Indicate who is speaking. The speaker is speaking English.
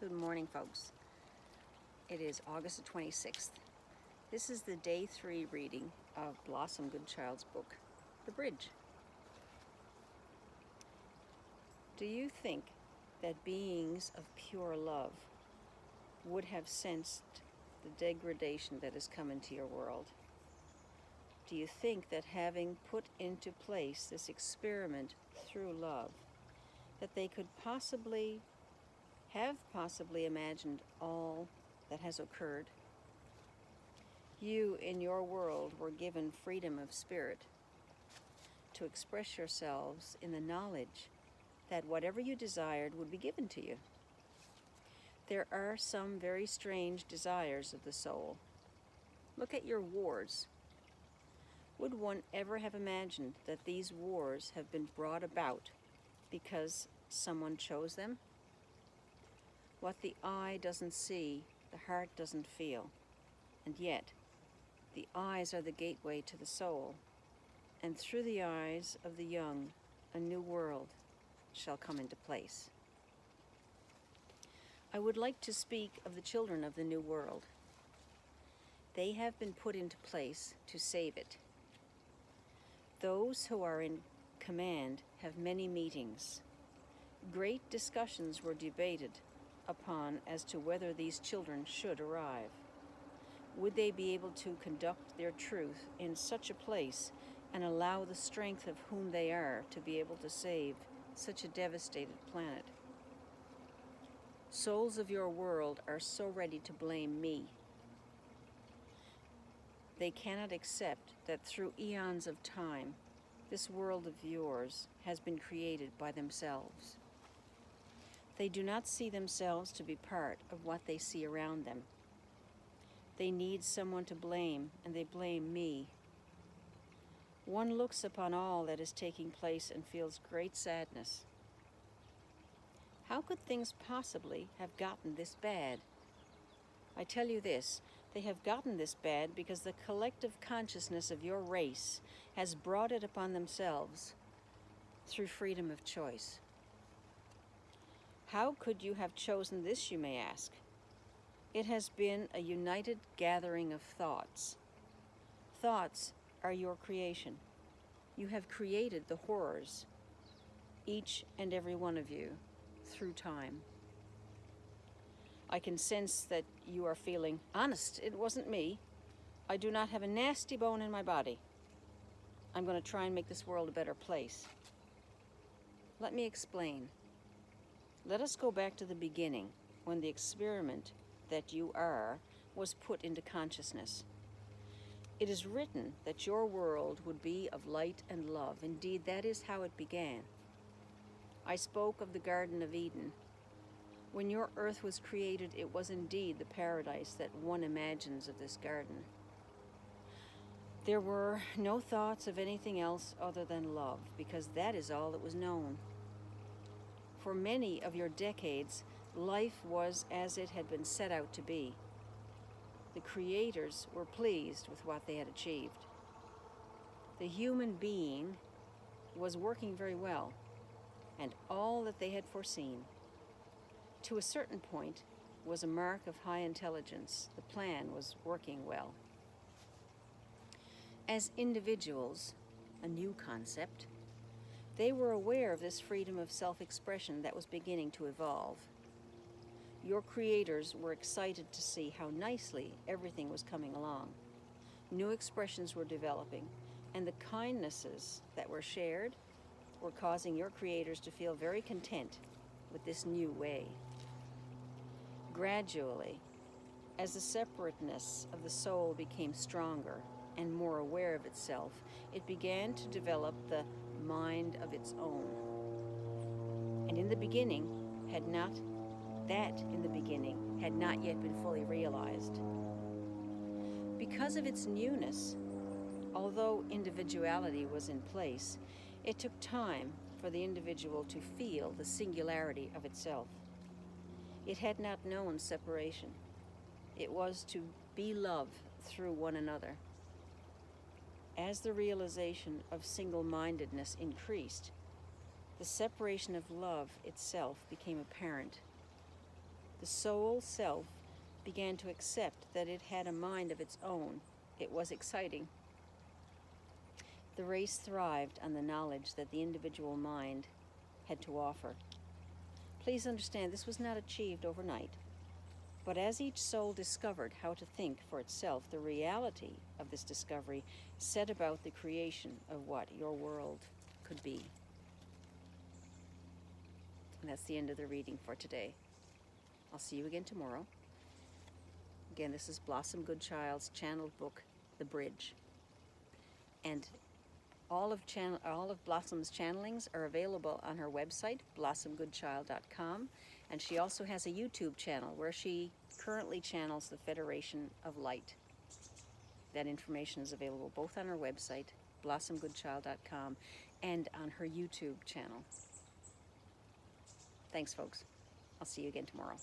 Speaker 1: Good morning, folks. It is August the 26th. This is the day 3 reading of Blossom Goodchild's book, The Bridge. Do you think that beings of pure love would have sensed the degradation that has come into your world? Do you think that having put into place this experiment through love, that they could possibly imagined all that has occurred? You in your world were given freedom of spirit to express yourselves in the knowledge that whatever you desired would be given to you. There are some very strange desires of the soul. Look at your wars. Would one ever have imagined that these wars have been brought about because someone chose them? What the eye doesn't see, the heart doesn't feel. And yet, the eyes are the gateway to the soul. And through the eyes of the young, a new world shall come into place. I would like to speak of the children of the new world. They have been put into place to save it. Those who are in command have many meetings. Great discussions were debated upon as to whether these children should arrive. Would they be able to conduct their truth in such a place and allow the strength of whom they are to be able to save such a devastated planet? Souls of your world are so ready to blame me. They cannot accept that through eons of time, this world of yours has been created by themselves. They do not see themselves to be part of what they see around them. They need someone to blame, and they blame me. One looks upon all that is taking place and feels great sadness. How could things possibly have gotten this bad? I tell you this, they have gotten this bad because the collective consciousness of your race has brought it upon themselves through freedom of choice. How could you have chosen this, you may ask? It has been a united gathering of thoughts. Thoughts are your creation. You have created the horrors, each and every one of you, through time. I can sense that you are feeling, honest, it wasn't me. I do not have a nasty bone in my body. I'm going to try and make this world a better place. Let me explain. Let us go back to the beginning, when the experiment that you are was put into consciousness. It is written that your world would be of light and love. Indeed, that is how it began. I spoke of the Garden of Eden. When your earth was created, it was indeed the paradise that one imagines of this garden. There were no thoughts of anything else other than love, because that is all that was known. For many of your decades, life was as it had been set out to be. The creators were pleased with what they had achieved. The human being was working very well, and all that they had foreseen, to a certain point, was a mark of high intelligence. The plan was working well. As individuals, a new concept, they were aware of this freedom of self-expression that was beginning to evolve. Your creators were excited to see how nicely everything was coming along. New expressions were developing, and the kindnesses that were shared were causing your creators to feel very content with this new way. Gradually, as the separateness of the soul became stronger and more aware of itself, it began to develop the mind of its own. And in the beginning, had not yet been fully realized. Because of its newness, although individuality was in place, it took time for the individual to feel the singularity of itself. It had not known separation. It was to be love through one another. As the realization of single-mindedness increased, the separation of love itself became apparent. The soul self began to accept that it had a mind of its own. It was exciting. The race thrived on the knowledge that the individual mind had to offer. Please understand, this was not achieved overnight. But as each soul discovered how to think for itself, the reality of this discovery set about the creation of what your world could be. And that's the end of the reading for today. I'll see you again tomorrow. Again, this is Blossom Goodchild's channeled book, The Bridge. And all of Blossom's channelings are available on her website, blossomgoodchild.com. And she also has a YouTube channel where she currently channels the Federation of Light. That information is available both on her website, blossomgoodchild.com, and on her YouTube channel. Thanks, folks. I'll see you again tomorrow.